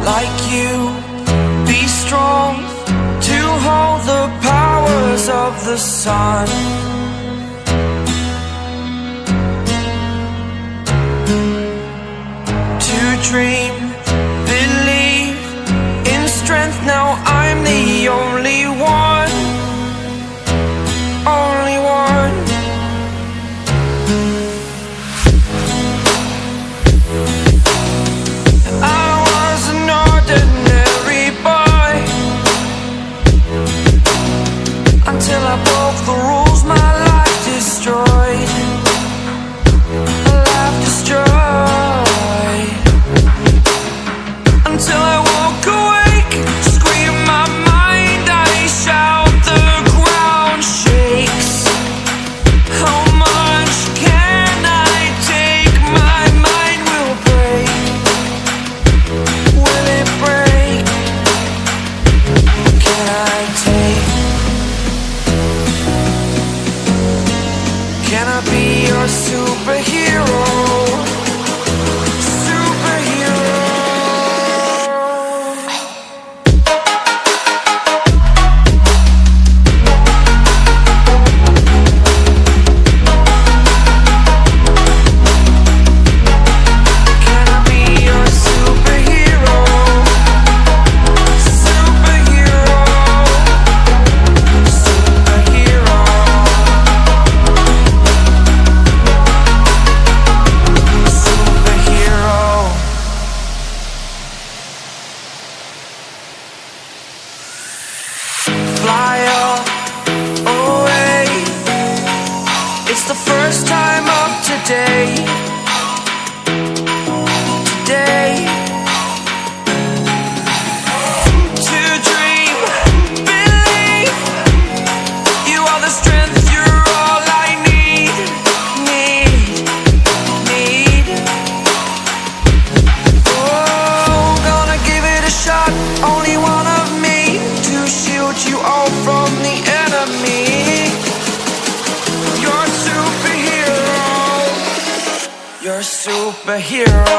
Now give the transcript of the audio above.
like you. Be strong to hold the powers of the sun. To dream, believe in strength. Now I'm the only one, only one. I was an ordinary boy until I broke the rules. My life destroyed, life destroyed. Until I woke awake, scream my mind, I shout, the ground shakes. How much can I take? My mind will break. Will it break? Can I take? Can I be your superhero? Fly away. It's the first time of today. Today. To dream, believe. You are the strength, you're all I need. Need. Oh, gonna give it a shot. Only one of me to shield you all from the enemy. You're a superhero. You're a superhero.